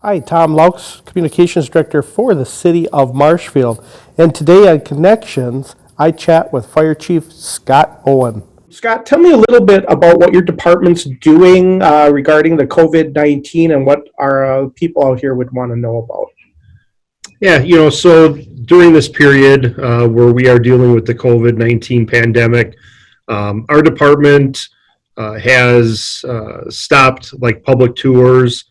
Hi, Tom Loucks, Communications Director for the City of Marshfield. And today on Connections, I chat with Fire Chief Scott Owen. Scott, tell me a little bit about what your department's doing regarding the COVID-19 and what our people out here would want to know about. Yeah, so during this period where we are dealing with the COVID-19 pandemic, our department has stopped like public tours,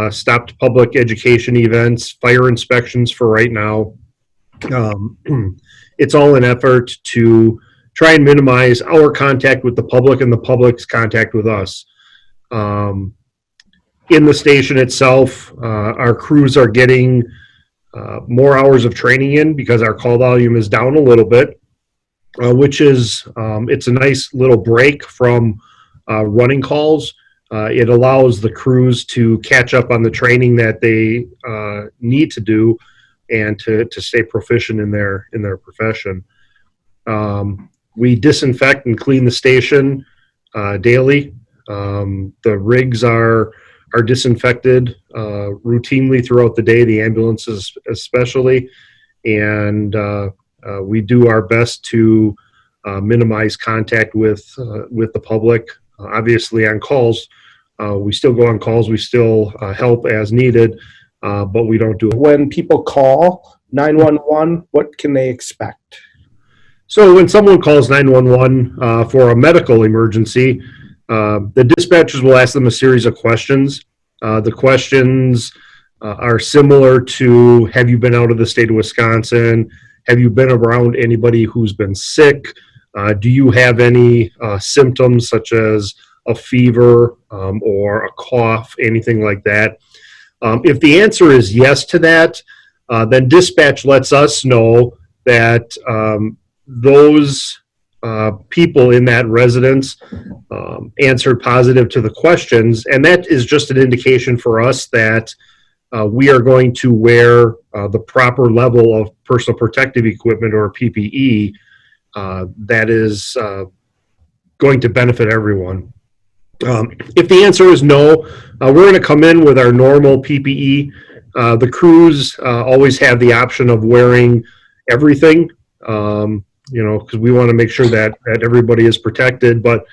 stopped public education events, fire inspections for right now. It's all an effort to try and minimize our contact with the public and the public's contact with us. In the station itself, our crews are getting more hours of training in because our call volume is down a little bit, which is, it's a nice little break from running calls. It allows the crews to catch up on the training that they need to do and to stay proficient in their profession. We disinfect and clean the station daily. The rigs are disinfected routinely throughout the day, the ambulances especially, and we do our best to minimize contact with the public. Obviously on calls, we still go on calls, we still help as needed, but we don't do it. When people call 911, what can they expect? So when someone calls 911 for a medical emergency, the dispatchers will ask them a series of questions. The questions are similar to, have you been out of the state of Wisconsin? Have you been around anybody who's been sick? Do you have any symptoms such as a fever or a cough, anything like that? If the answer is yes to that, then dispatch lets us know that those people in that residence answered positive to the questions, and that is just an indication for us that we are going to wear the proper level of personal protective equipment or PPE that is going to benefit everyone. If the answer is no, we're going to come in with our normal PPE. The crews always have the option of wearing everything, because we want to make sure that everybody is protected. But,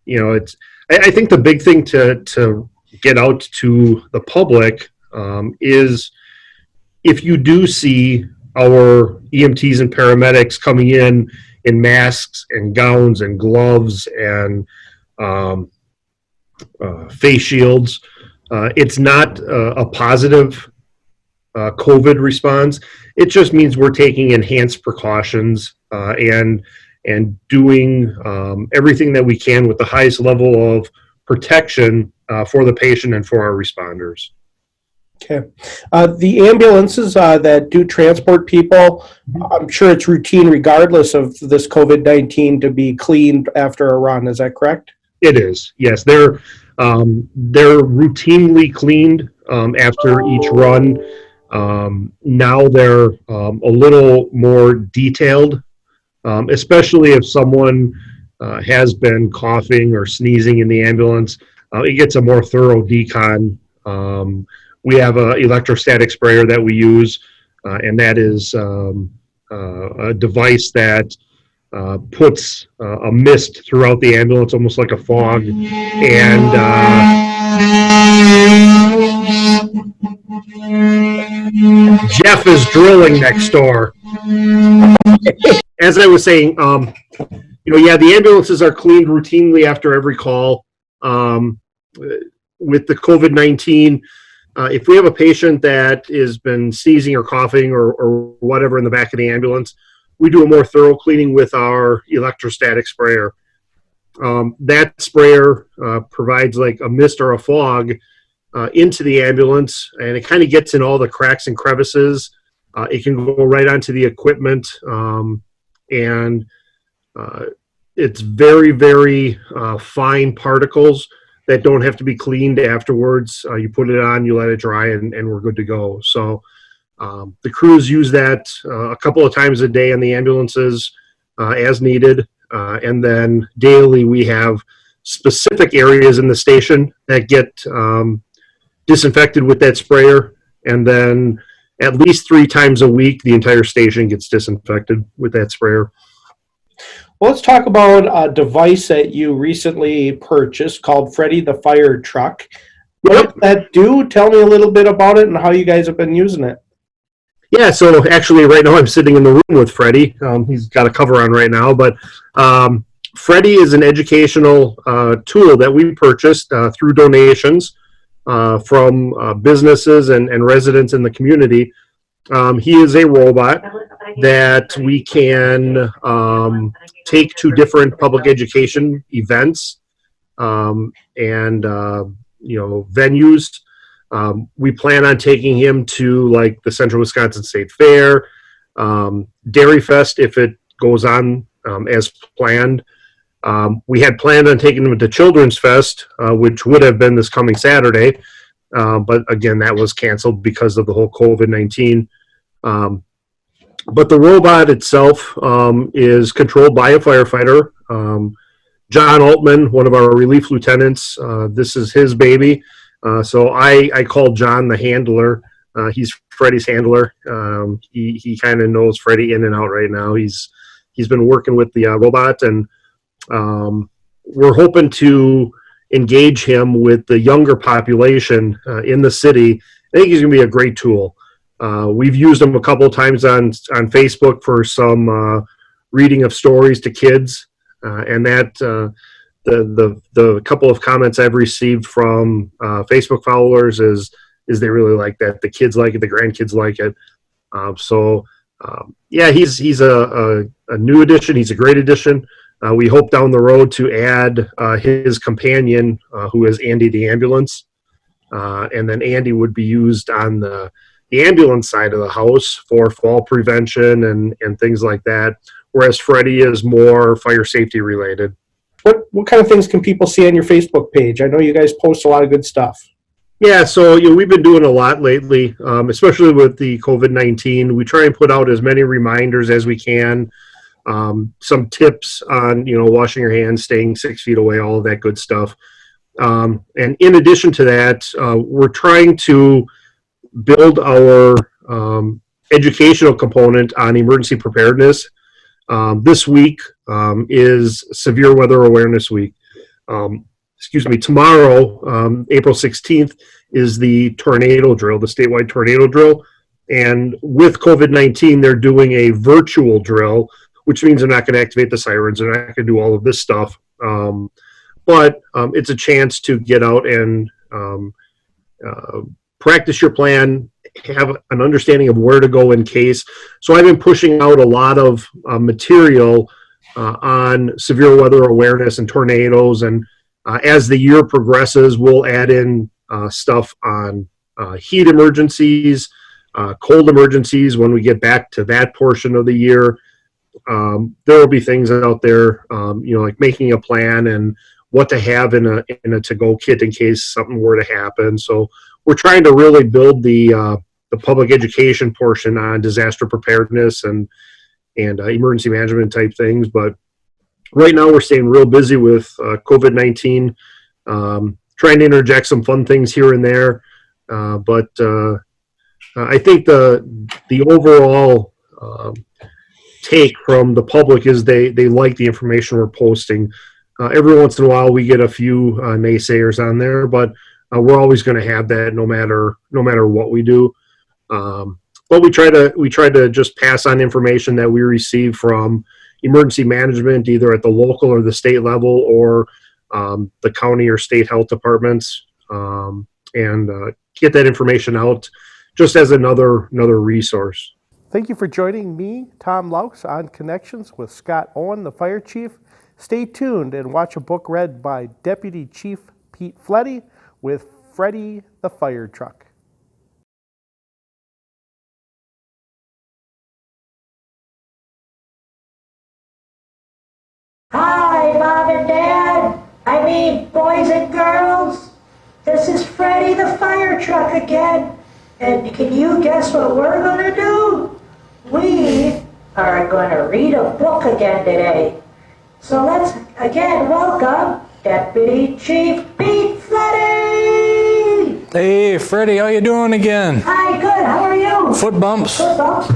it's, I think the big thing to get out to the public is if you do see our EMTs and paramedics coming in masks and gowns and gloves and face shields, it's not a positive COVID response. It just means we're taking enhanced precautions and doing everything that we can with the highest level of protection for the patient and for our responders. Okay. The ambulances that do transport people, I'm sure it's routine regardless of this COVID-19 to be cleaned after a run. Is that correct? It is, yes. They're routinely cleaned after each run. Now they're a little more detailed, especially if someone has been coughing or sneezing in the ambulance. It gets a more thorough decon. We have an electrostatic sprayer that we use, and that is a device that puts a mist throughout the ambulance, almost like a fog. And Jeff is drilling next door. As I was saying, the ambulances are cleaned routinely after every call. With the COVID-19, if we have a patient that has been sneezing or coughing or whatever in the back of the ambulance, we do a more thorough cleaning with our electrostatic sprayer. That sprayer provides like a mist or a fog into the ambulance, and it kind of gets in all the cracks and crevices. It can go right onto the equipment, and it's very, very fine particles that don't have to be cleaned afterwards. You put it on, you let it dry, and we're good to go. So the crews use that a couple of times a day in the ambulances as needed. And then daily we have specific areas in the station that get disinfected with that sprayer, and then at least 3 times a week, the entire station gets disinfected with that sprayer. Well, let's talk about a device that you recently purchased called Freddy the Fire Truck. What does that do? Tell me a little bit about it and how you guys have been using it. Yeah, so actually right now I'm sitting in the room with Freddy. He's got a cover on right now, but Freddy is an educational tool that we purchased through donations from businesses and residents in the community. He is a robot that we can take to different public education events and venues. We plan on taking him to like the Central Wisconsin State Fair, Dairy Fest if it goes on as planned. We had planned on taking him to Children's Fest, which would have been this coming Saturday, but again, that was canceled because of the whole COVID-19. But the robot itself is controlled by a firefighter. John Altman, one of our relief lieutenants, this is his baby. So I call John the handler. He's Freddy's handler. He kind of knows Freddy in and out right now. He's been working with the robot, and we're hoping to engage him with the younger population in the city. I think he's going to be a great tool. We've used him a couple of times on Facebook for some reading of stories to kids, and that the couple of comments I've received from Facebook followers is they really like that. The kids like it, the grandkids like it. He's a new addition. He's a great addition. We hope down the road to add his companion, who is Andy the ambulance, and then Andy would be used on the ambulance side of the house for fall prevention and things like that, whereas Freddy is more fire safety related. What kind of things can people see on your Facebook page? I know you guys post a lot of good stuff. Yeah, so we've been doing a lot lately, especially with the COVID-19. We try and put out as many reminders as we can, some tips on washing your hands, staying 6 feet away, all of that good stuff. And in addition to that, we're trying to build our educational component on emergency preparedness. This week is Severe Weather Awareness Week. Tomorrow, April 16th, is the tornado drill, the statewide tornado drill. And with COVID-19, they're doing a virtual drill, which means they're not going to activate the sirens. They're not going to do all of this stuff. But it's a chance to get out and practice your plan, have an understanding of where to go in case. So I've been pushing out a lot of material on severe weather awareness and tornadoes. And as the year progresses, we'll add in stuff on heat emergencies, cold emergencies when we get back to that portion of the year. There will be things out there, like making a plan and what to have in a to-go kit in case something were to happen. So we're trying to really build the public education portion on disaster preparedness and emergency management type things. But right now we're staying real busy with COVID-19, trying to interject some fun things here and there. But I think the overall take from the public is they like the information we're posting. Every once in a while we get a few naysayers on there, but we're always going to have that no matter what we do. But we try to just pass on information that we receive from emergency management, either at the local or the state level, or the county or state health departments, and get that information out just as another resource. Thank you for joining me, Tom Loucks, on Connections with Scott Owen, the Fire Chief. Stay tuned and watch a book read by Deputy Chief Pete Fletty with Freddy the Fire Truck. Hi, Mom and Dad. I mean, boys and girls. This is Freddy the Fire Truck again. And can you guess what we're going to do? We are going to read a book again today. So let's again welcome Deputy Chief Pete Fletty. Hey, Freddy, how you doing again? Hi, good. How are you? Foot bumps? Good, folks.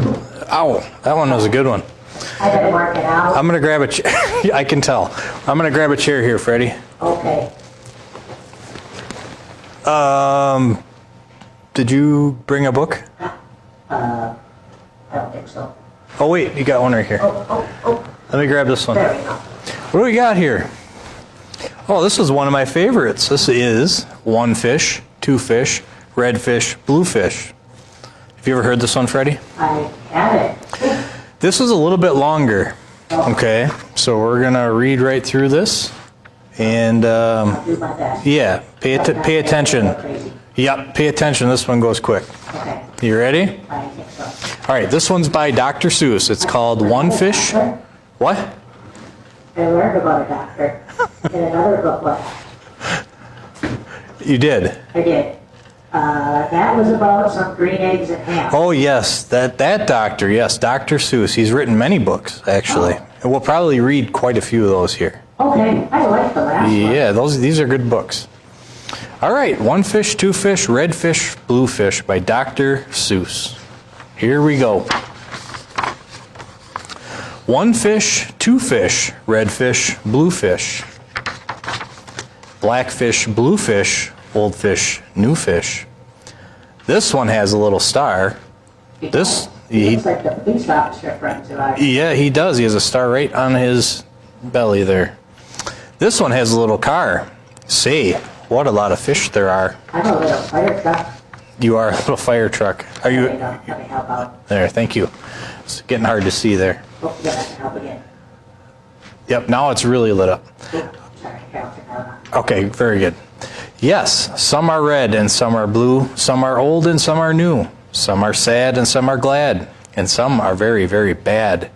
Ow, that one was a good one. I've been working out. I'm gonna grab a chair. I can tell. I'm gonna grab a chair here, Freddy. Okay. Did you bring a book? I don't think so. Oh wait, you got one right here. Oh. Let me grab this one. There we go. What do we got here? Oh, this is one of my favorites. This is one fish, two fish, red fish, blue fish. Have you ever heard this one, Freddy? I have it. This is a little bit longer. Okay, so we're gonna read right through this, and I'll do my best. yeah, pay attention. Crazy. Yep, pay attention. This one goes quick. Okay. You ready? I think so. All right, this one's by Dr. Seuss. It's called One Fish. What? I learned about a doctor in another book. What? You did? I did. That was about some green eggs and ham. Oh yes, that doctor. Yes, Dr. Seuss. He's written many books actually, and we'll probably read quite a few of those here. Okay, I like the last one. Yeah, these are good books. All right, one fish, two fish, red fish, blue fish by Dr. Seuss. Here we go. One fish, two fish, red fish, blue fish. Black fish, blue fish, old fish, new fish. This one has a little star. This, He looks like the police officer friends of ours. yeah, he does. He has a star right on his belly there. This one has a little car. Say, what a lot of fish there are. I'm a little fire truck. You are a little fire truck. Are you? Let me help out. There, thank you. It's getting hard to see there. Oh, yeah, I can help again. Yep, now it's really lit up. Oh, sorry, Carol, Okay, very good. Yes, some are red and some are blue, some are old and some are new, some are sad and some are glad, and some are very, very bad.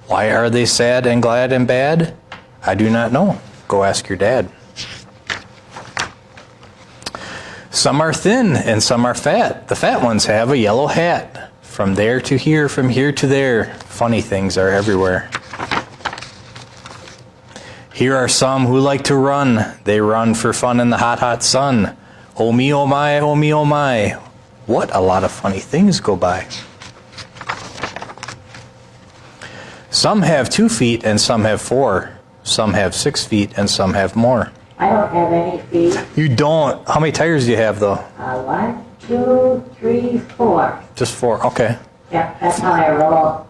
Why are they sad and glad and bad? I do not know. Go ask your dad. Some are thin and some are fat. The fat ones have a yellow hat. From there to here, from here to there, funny things are everywhere. Here are some who like to run. They run for fun in the hot, hot sun. Oh me, oh my, oh me, oh my. What a lot of funny things go by. Some have 2 feet and some have 4. Some have 6 feet and some have more. I don't have any feet. You don't. How many tires do you have though? 1, 2, 3, 4. Just 4. Okay. Yeah, that's how I roll.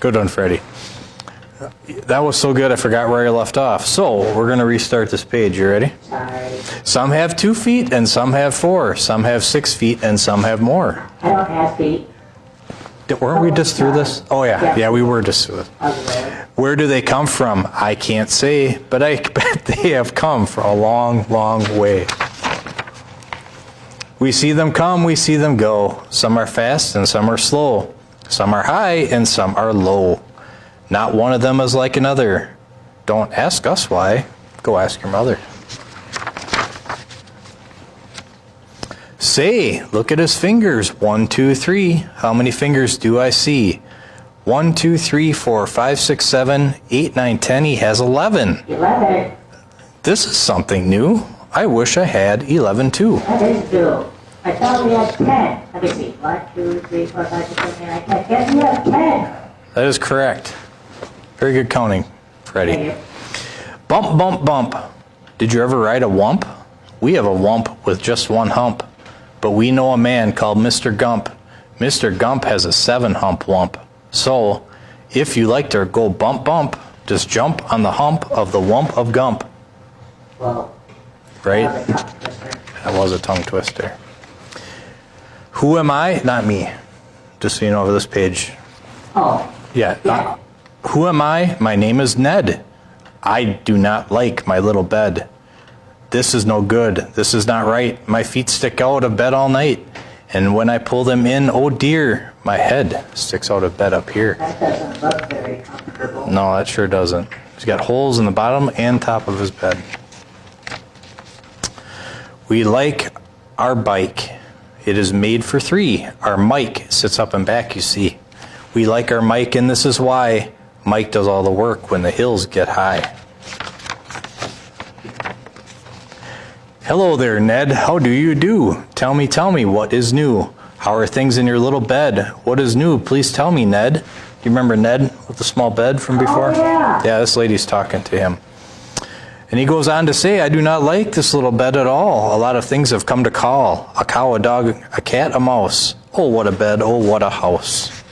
Good one, Freddy. That was so good I forgot where I left off. So we're going to restart this page. You ready? Sorry. Some have 2 feet and some have 4. Some have 6 feet and some have more. I don't have feet. Weren't we just through this? Oh yeah. Yeah, we were just through it. Okay. Where do they come from? I can't say, but I bet they have come from a long, long way. We see them come, we see them go. Some are fast and some are slow. Some are high and some are low. Not one of them is like another. Don't ask us why. Go ask your mother. Say, look at his fingers. 1, 2, 3. How many fingers do I see? 1, 2, 3, 4, 5, 6, 7, 8, 9, 10. He has 11. 11. This is something new. I wish I had 11 too. That is two. I thought we had 10. Let me see. 1, 2, 3, 4, 5, 6, 7, 8, 9, 10. Yes, we have 10. That is correct. Very good counting, Freddie. Thank you. Bump, bump, bump. Did you ever ride a wump? We have a wump with just 1 hump. But we know a man called Mr. Gump. Mr. Gump has a 7-hump wump. So, if you like to go bump, bump, just jump on the hump of the wump of Gump. Well, Right? that was a tongue twister. That was a tongue twister. Who am I? Not me. Just so you know, over this page. Oh, Yeah. yeah. Who am I? My name is Ned. I do not like my little bed. This is no good. This is not right. My feet stick out of bed all night. And when I pull them in, oh dear, my head sticks out of bed up here. That doesn't look very comfortable. No, that sure doesn't. He's got holes in the bottom and top of his bed. We like our bike. It is made for 3. Our Mike sits up and back, you see. We like our Mike, and this is why. Mike does all the work when the hills get high. Hello there, Ned. How do you do? Tell me, what is new? How are things in your little bed? What is new? Please tell me, Ned. Do you remember Ned with the small bed from before? Oh, yeah. Yeah, this lady's talking to him. And he goes on to say, I do not like this little bed at all. A lot of things have come to call. A cow, a dog, a cat, a mouse. Oh, what a bed. Oh, what a house.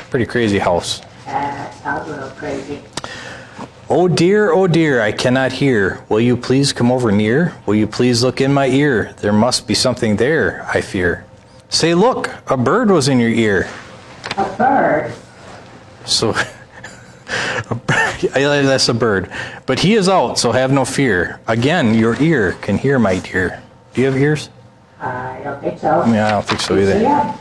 Pretty crazy house. That sounds a little crazy. Oh dear, I cannot hear. Will you please come over near? Will you please look in my ear? There must be something there, I fear. Say, look, a bird was in your ear. A bird? So, that's a bird. But he is out, so have no fear. Again, your ear can hear, my dear. Do you have ears? I don't think so. Yeah, I don't think so either. Yeah.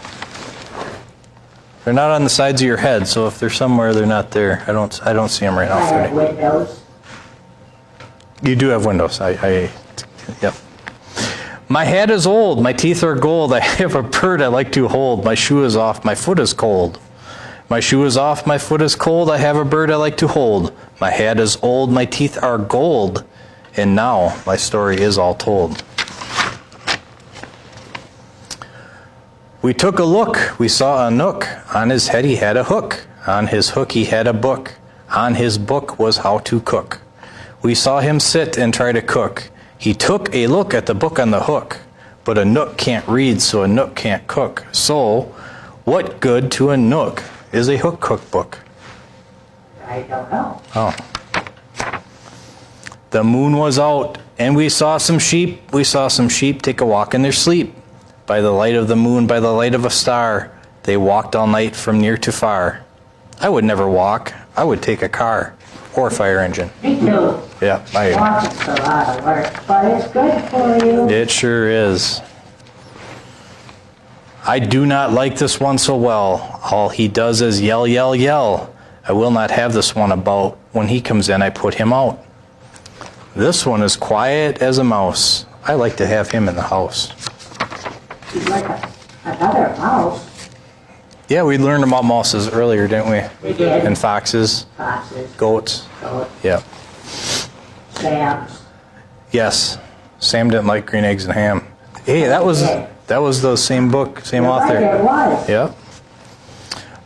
They're not on the sides of your head, so if they're somewhere, they're not there. I don't see them right I now, have Freddie. windows. You do have windows. Yep. My hat is old, my teeth are gold. I have a bird I like to hold. My shoe is off, my foot is cold. My shoe is off, my foot is cold. I have a bird I like to hold. My hat is old, my teeth are gold. And now my story is all told. We took a look, we saw a nook. On his head he had a hook. On his hook he had a book. On his book was how to cook. We saw him sit and try to cook. He took a look at the book on the hook. But a nook can't read, so a nook can't cook. So, what good to a nook is a hook cookbook? I don't know. Oh. The moon was out, and we saw some sheep. We saw some sheep take a walk in their sleep. By the light of the moon, by the light of a star, they walked all night from near to far. I would never walk. I would take a car or fire engine. Me too. Yeah, Walking's a lot of work, but it's good for you. it sure is. I do not like this one so well. All he does is yell, yell, yell. I will not have this one about. When he comes in, I put him out. This one is quiet as a mouse. I like to have him in the house. He's like another mouse. Yeah, we learned about mouses earlier, didn't we? We did. And foxes, Foxes, goats. goats, Yeah. Sam's. Yes. Sam didn't like green eggs and ham. Hey, that was the same book, same You're author. right, it was. Yep.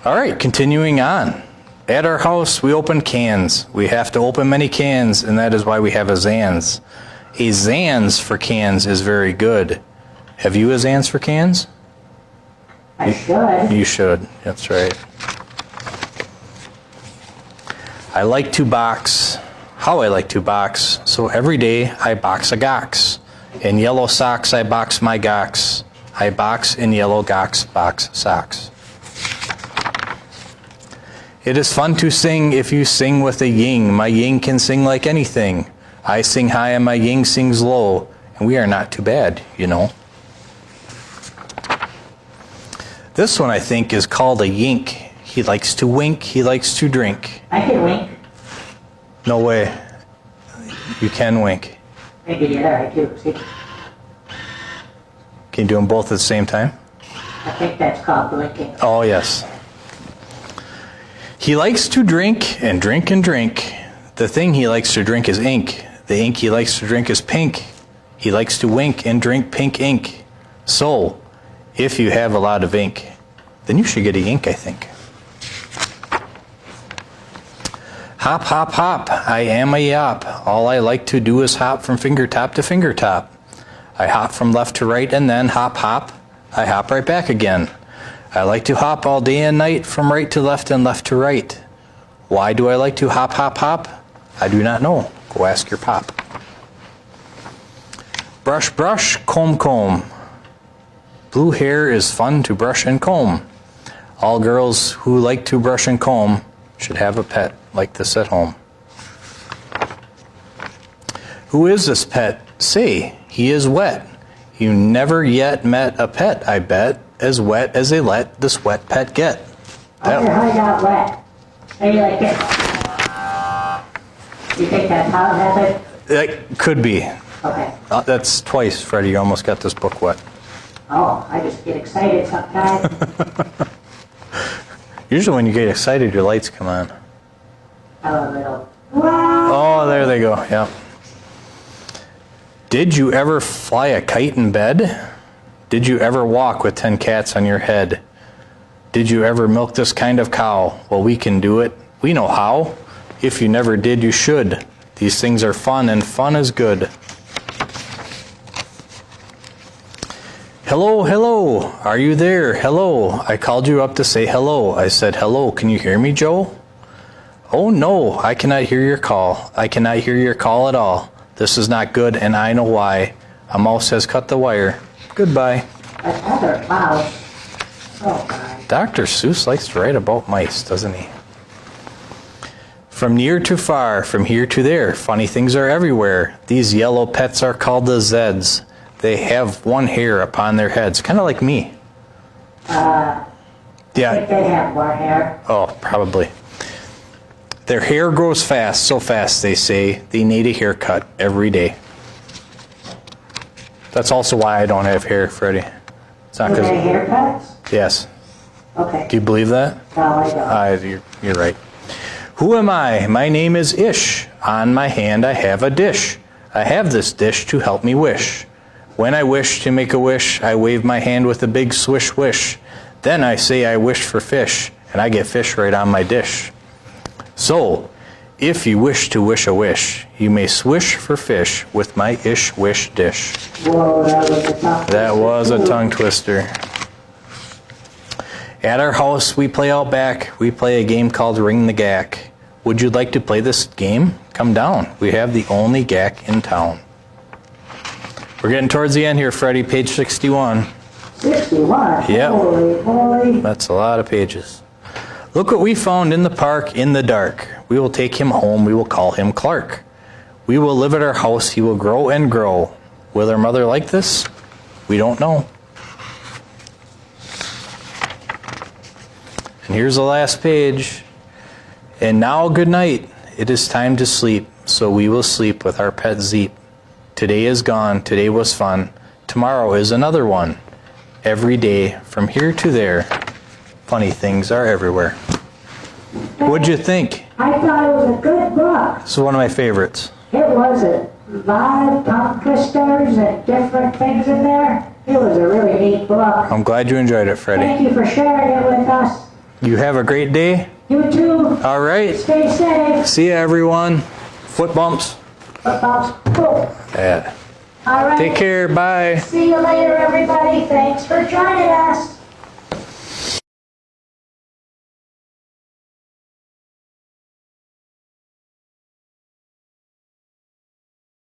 All right, continuing on. At our house, we open cans. We have to open many cans, and that is why we have a Zans. A Zans for cans is very good. Have you a Zans for cans? I should. You should. That's right. I like to box. How I like to box. So every day I box a gox. In yellow socks I box my gox. I box in yellow gox box socks. It is fun to sing if you sing with a ying. My ying can sing like anything. I sing high and my ying sings low. And we are not too bad, you know. This one I think is called a yink. He likes to wink, he likes to drink. I can wink. No way. You can wink. Maybe the other I do. See, Can you do them both at the same time? I think that's called blinking. Oh, yes. He likes to drink and drink and drink. The thing he likes to drink is ink. The ink he likes to drink is pink. He likes to wink and drink pink ink. So, if you have a lot of ink, then you should get a ink, I think. Hop, hop, hop, I am a yop. All I like to do is hop from finger top to finger top. I hop from left to right and then hop, hop. I hop right back again. I like to hop all day and night from right to left and left to right. Why do I like to hop, hop, hop? I do not know. Go ask your pop. Brush, brush, comb, comb. Blue hair is fun to brush and comb. All girls who like to brush and comb should have a pet like this at home. Who is this pet? Say, he is wet. You never yet met a pet, I bet, as wet as they let this wet pet get. I wonder how he got wet. Maybe like it. You think that's how it happened? That could be. Okay. That's twice, Freddie. You almost got this book wet. Oh, I just get excited sometimes. Usually when you get excited, your lights come on. Have a little. Wow. Oh, there they go. Yeah. Did you ever fly a kite in bed? Did you ever walk with 10 cats on your head? Did you ever milk this kind of cow? Well, we can do it. We know how. If you never did, you should. These things are fun, and fun is good. Hello, hello. Are you there? Hello. I called you up to say hello. I said, hello. Can you hear me, Joe? Oh, no. I cannot hear your call. I cannot hear your call at all. This is not good, and I know why. A mouse has cut the wire. Goodbye. Another mouse. Oh, my. Dr. Seuss likes to write about mice, doesn't he? From near to far, from here to there, funny things are everywhere. These yellow pets are called the Zeds. They have one hair upon their heads, kind of like me. I think Yeah. they have more hair. Oh, probably. Their hair grows fast, so fast, they say. They need a haircut every day. That's also why I don't have hair, Freddy. It's not Do because... they haircuts? Yes. Okay. Do you believe that? No, I don't. You're right. Who am I? My name is Ish. On my hand I have a dish. I have this dish to help me wish. When I wish to make a wish, I wave my hand with a big swish wish. Then I say I wish for fish, and I get fish right on my dish. So, if you wish to wish a wish, you may swish for fish with my Ish wish dish. Whoa, that was a tough That was a twister, too. tongue twister. At our house, we play out back. We play a game called Ring the Gack. Would you like to play this game? Come down. We have the only gack in town. We're getting towards the end here, Freddy. Page 61. 61? Yep. Holy moly. That's a lot of pages. Look what we found in the park in the dark. We will take him home. We will call him Clark. We will live at our house. He will grow and grow. Will our mother like this? We don't know. And here's the last page. And now, good night. It is time to sleep, so we will sleep with our pet Zeep. Today is gone. Today was fun. Tomorrow is another one. Every day, from here to there, funny things are everywhere. What'd you think? I thought it was a good book. This is one of my favorites. It was a lot of tongue twisters and different things in there. It was a really neat book. I'm glad you enjoyed it, Freddy. Thank you for sharing it with us. You have a great day. You too. All right. Stay safe. See ya, everyone. Foot bumps. Cool. Yeah. All right. Take care. Bye. See you later, everybody. Thanks for joining us.